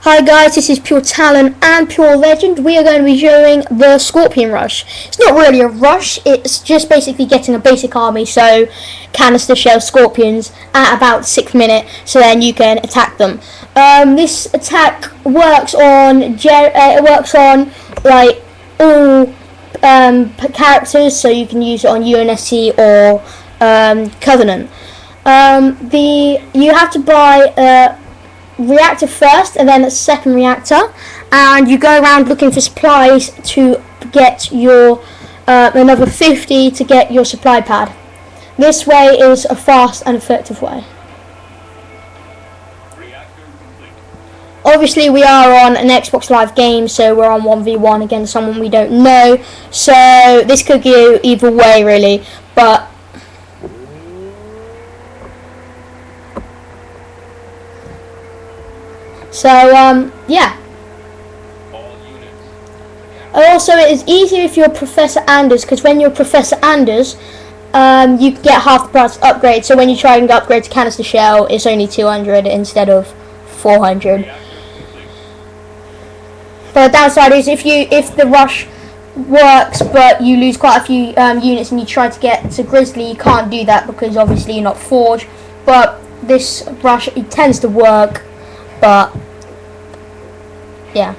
Hi guys, this is Pure Talent and Pure Legend. We are going to be doing the Scorpion Rush. It's not really a rush, it's just basically getting a basic army, so canister shell scorpions at about 6th minute, so then you can attack them. This attack works on like all characters, so you can use it on UNSC or Covenant. You have to buy reactor first and then a second reactor, and you go around looking for supplies to get your another 50 to get your supply pad. This way is a fast and effective way. Obviously we are on an Xbox Live game, so we're on 1v1 against someone we don't know, so this could go either way really, but yeah. Also, it is easier if you're Professor Anders, because when you're Professor Anders, you get half the price upgrade. So when you try and upgrade to canister shell, it's only 200 instead of 400. But the downside is if the rush works, but you lose quite a few units, and you try to get to Grizzly, you can't do that because obviously you're not Forge. But this rush, it tends to work, but yeah.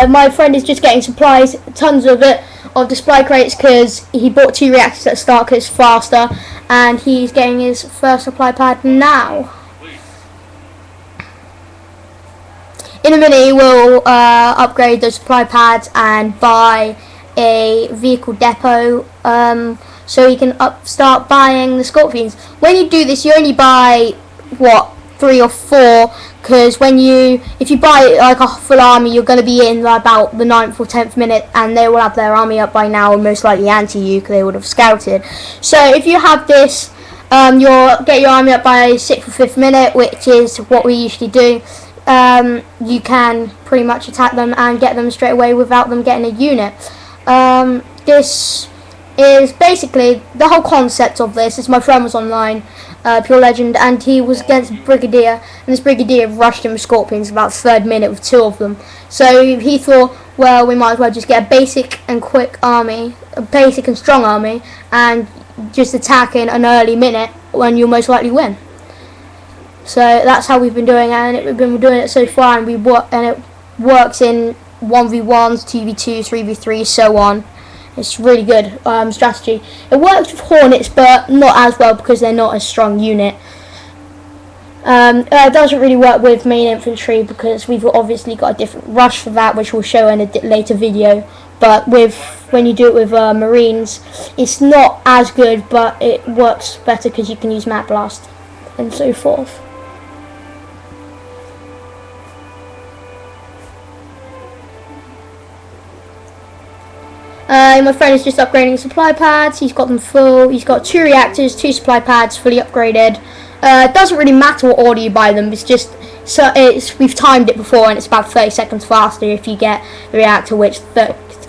My friend is just getting supplies, tons of it, of the supply crates, because he bought 2 reactors at the start because it's faster, and he's getting his first supply pad now. In a minute he will upgrade those supply pads and buy a vehicle depot, so he can start buying the Scorpions. When you do this, you only buy 3 or 4, because if you buy like a full army, you're going to be in about the 9th or 10th minute, and they will have their army up by now, and most likely anti-you, because they would have scouted. So if you have this, you'll get your army up by 6th or 5th minute, which is what we usually do. You can pretty much attack them and get them straight away without them getting a unit. This is basically the whole concept of this. Is my friend was online, Pure Legend, and he was against Brigadier, and this Brigadier rushed him with Scorpions about 3rd minute with 2 of them. So he thought, well, we might as well just get a basic and quick army, a basic and strong army, and just attack in an early minute when you'll most likely win. So that's how we've been doing it, and we've been doing it so far, and it works in 1v1s, 2v2s, 3v3, so on. It's really good strategy. It works with Hornets, but not as well because they're not a strong unit. It doesn't really work with main infantry because we've obviously got a different rush for that, which we'll show in a later video. But when you do it with Marines, it's not as good, but it works better because you can use Map Blast and so forth. My friend is just upgrading supply pads. He's got them full. He's got 2 reactors, 2 supply pads, fully upgraded. It doesn't really matter what order you buy them. It's just we've timed it before, and it's about 30 seconds faster if you get the reactor, which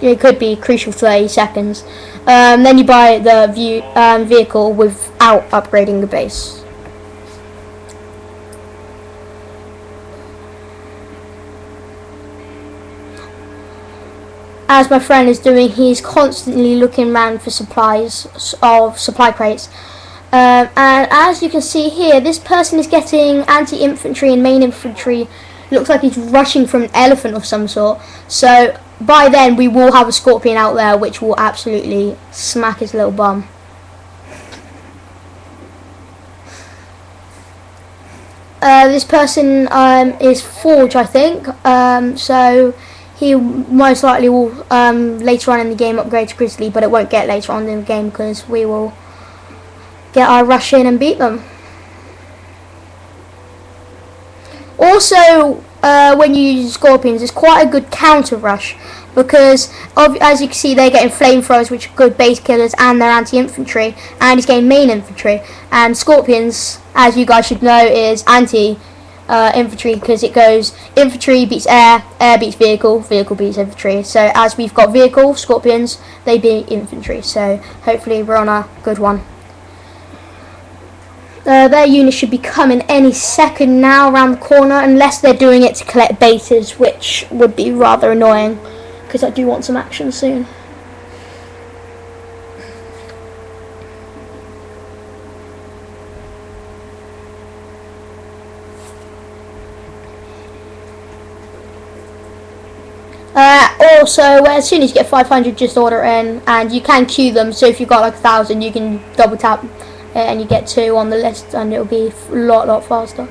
it could be crucial 30 seconds. Then you buy the vehicle without upgrading the base. As my friend is doing, he's constantly looking around for supplies of supply crates. And as you can see here, this person is getting anti-infantry and main infantry. Looks like he's rushing from an elephant of some sort. So by then we will have a Scorpion out there, which will absolutely smack his little bum. This person is Forge, I think. So he most likely will later on in the game upgrade to Grizzly, but it won't get later on in the game because we will get our rush in and beat them. Also, when you use Scorpions, it's quite a good counter rush because as you can see, they're getting flamethrowers, which are good base killers, and they're anti-infantry, and he's getting main infantry. And Scorpions, as you guys should know, is infantry, because it goes infantry beats air, air beats vehicle, vehicle beats infantry. So as we've got vehicle, Scorpions, they beat infantry. So hopefully we're on a good one. Their unit should be coming any second now around the corner, unless they're doing it to collect bases, which would be rather annoying, because I do want some action soon. Also, as soon as you get 500, just order it in, and you can queue them. So if you've got like 1,000, you can double tap and you get 2 on the list, and it'll be a lot faster.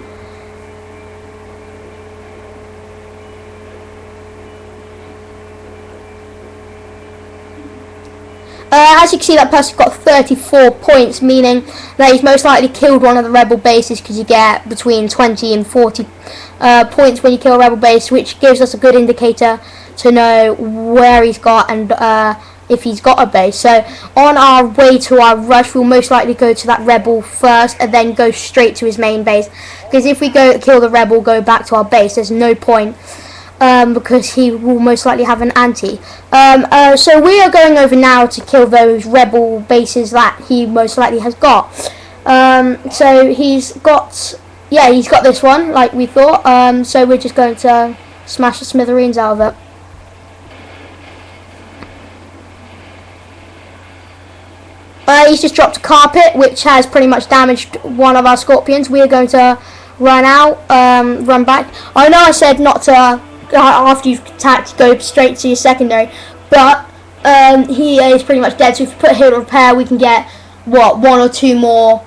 As you can see, that person got 34 points, meaning that he's most likely killed one of the rebel bases, because you get between 20 and 40 points when you kill a rebel base, which gives us a good indicator to know where he's got and if he's got a base. So on our way to our rush, we'll most likely go to that rebel first and then go straight to his main base, because if we go kill the rebel, go back to our base, there's no point. Because he will most likely have an anti. So we are going over now to kill those rebel bases that he most likely has got. So he's got this one, like we thought. So we're just going to smash the smithereens out of it. He's just dropped a carpet, which has pretty much damaged one of our scorpions. We are going to run out, run back. I know I said not to, after you've attacked, go straight to your secondary, but he is pretty much dead. So if we put heal repair, we can get what, 1 or 2 more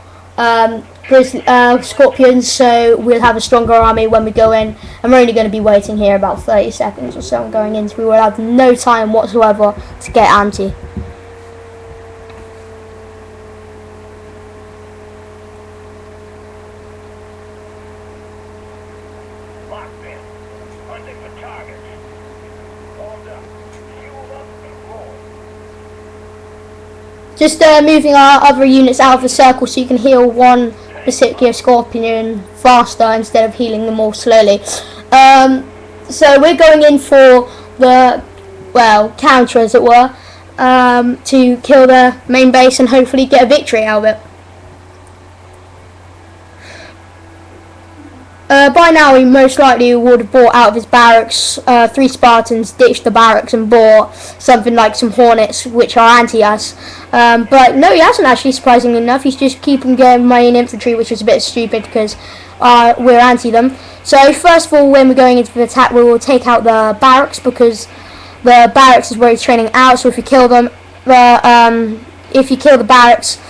scorpions. So we'll have a stronger army when we go in, and we're only going to be waiting here about 30 seconds or so. Going in, so we will have no time whatsoever to get anti. Just moving our other units out of the circle so you can heal one particular scorpion faster instead of healing them all slowly. So we're going in for the, well, counter as it were, to kill the main base and hopefully get a victory out of it. By now he most likely would have bought out of his barracks 3 Spartans, ditched the barracks and bought something like some Hornets, which are anti-us. But no, he hasn't actually, surprisingly enough. He's just keeping going main infantry, which is a bit stupid because we're anti them. So first of all, when we're going into the attack, we will take out the barracks, because the barracks is where he's training out. So if you kill them, if you kill the barracks,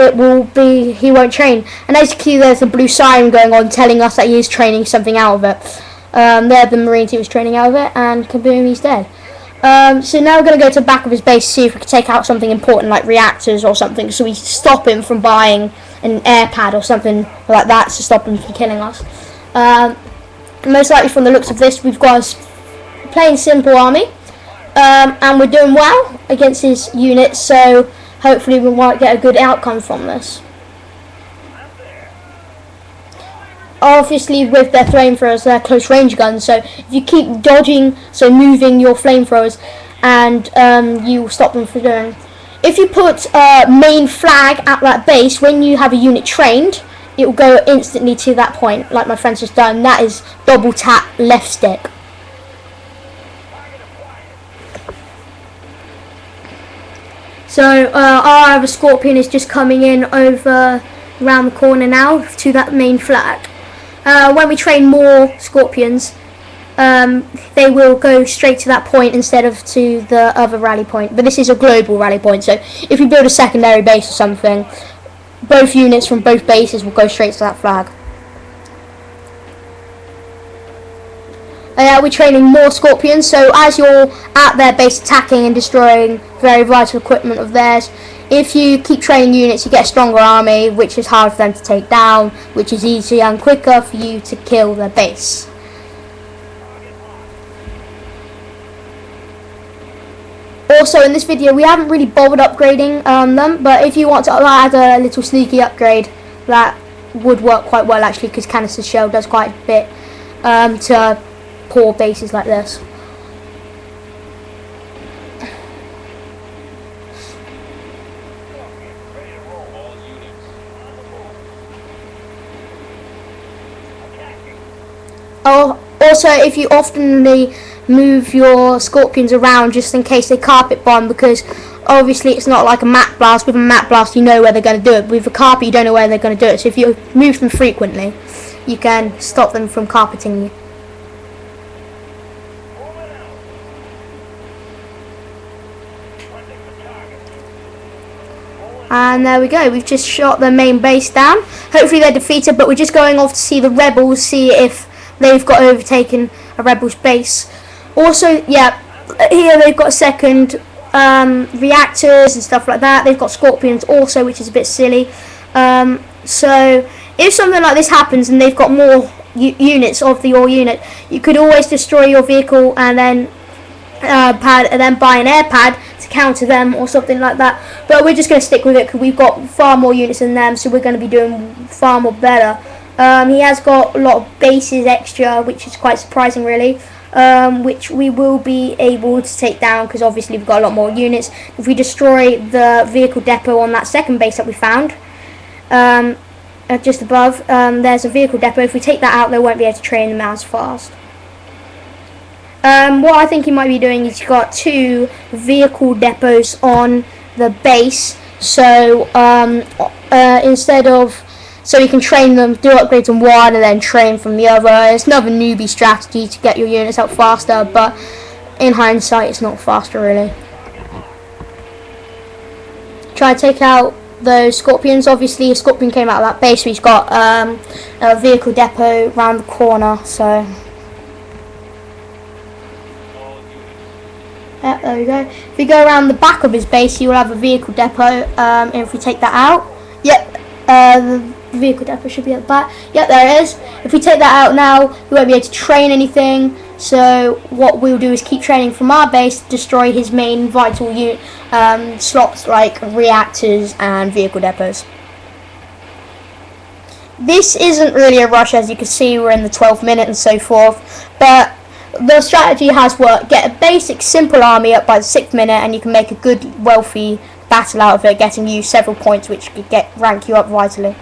it will be, he won't train. And as you can see, there's a blue siren going on telling us that he is training something out of it. There the Marine team was training out of it, and kaboom, he's dead. So now we're going to go to the back of his base to see if we can take out something important like reactors or something, so we stop him from buying an air pad or something like that to stop him from killing us. Most likely from the looks of this, we've got a plain simple army, and we're doing well against his units, so hopefully we might get a good outcome from this. Obviously with their flamethrowers, they're close range guns, so if you keep dodging, so moving your flamethrowers, and you stop them from doing. If you put main flag at that base, when you have a unit trained, it will go instantly to that point, like my friend's just done. That is double tap left stick. So our other Scorpion is just coming in over around the corner now to that main flag. When we train more Scorpions, they will go straight to that point instead of to the other rally point. But this is a global rally point, so if you build a secondary base or something, both units from both bases will go straight to that flag. We're training more Scorpions, so as you're at their base attacking and destroying very vital equipment of theirs, if you keep training units, you get a stronger army, which is hard for them to take down, which is easier and quicker for you to kill their base. Also in this video, we haven't really bothered upgrading them, but if you want to add a little sneaky upgrade, that would work quite well actually, because Canister Shell does quite a bit to poor bases like this. Oh, also, if you oftenly move your scorpions around just in case they carpet bomb, because obviously it's not like a mat blast. With a mat blast you know where they're going to do it. With a carpet you don't know where they're going to do it. So if you move them frequently, you can stop them from carpeting you. And there we go, we've just shot the main base down. Hopefully they're defeated, but we're just going off to see the rebels, see if they've got overtaken a rebels base. Also, yeah, here they've got second reactors and stuff like that. They've got scorpions also, which is a bit silly. So if something like this happens and they've got more units of your unit, you could always destroy your vehicle and then buy an air pad to counter them or something like that. But we're just going to stick with it because we've got far more units than them, so we're going to be doing far more better. He has got a lot of bases extra, which is quite surprising really, which we will be able to take down because obviously we've got a lot more units. If we destroy the vehicle depot on that second base that we found, just above, there's a vehicle depot. If we take that out, they won't be able to train them as fast. What I think he might be doing is he's got 2 vehicle depots on the base, so so you can train them, do upgrades on one and then train from the other. It's another newbie strategy to get your units out faster, but in hindsight it's not faster really. Try to take out those scorpions. Obviously a scorpion came out of that base, so he's got a vehicle depot around the corner, so yeah, there we go. If we go around the back of his base, he will have a vehicle depot, and if we take that out, yep, the vehicle depot should be at the back. Yep, there it is. If we take that out now, we won't be able to train anything, so what we'll do is keep training from our base to destroy his main vital unit slots like reactors and vehicle depots. This isn't really a rush, as you can see we're in the 12th minute and so forth, but the strategy has worked. Get a basic simple army up by the 6th minute and you can make a good wealthy battle out of it, getting you several points which could rank you up vitally.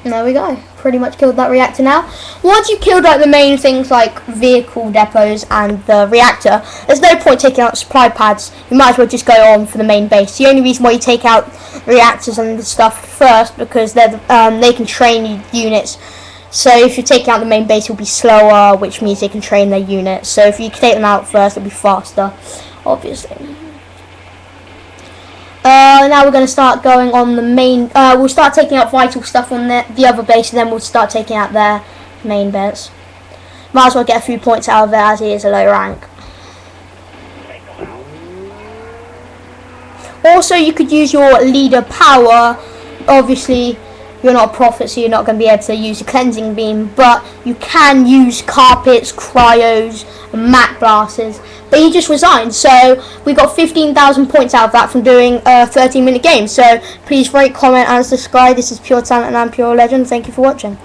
And there we go, pretty much killed that reactor now. Once you've killed like the main things like vehicle depots and the reactor, there's no point taking out supply pads. You might as well just go on for the main base. The only reason why you take out reactors and stuff first, because they're they can train units. So if you're taking out the main base, it'll be slower, which means they can train their units. So if you take them out first, it'll be faster, obviously. Now we're going to start going on the main, we'll start taking out vital stuff on the other base, and then we'll start taking out their main base. Might as well get a few points out of it as he is a low rank. Also, you could use your leader power. Obviously, you're not a prophet, so you're not going to be able to use a cleansing beam, but you can use carpets, cryos, and mat blasters. But he just resigned, so we got 15,000 points out of that from doing a 13-minute game. So please rate, comment, and subscribe. This is Pure Talent and I'm Pure Legend. Thank you for watching.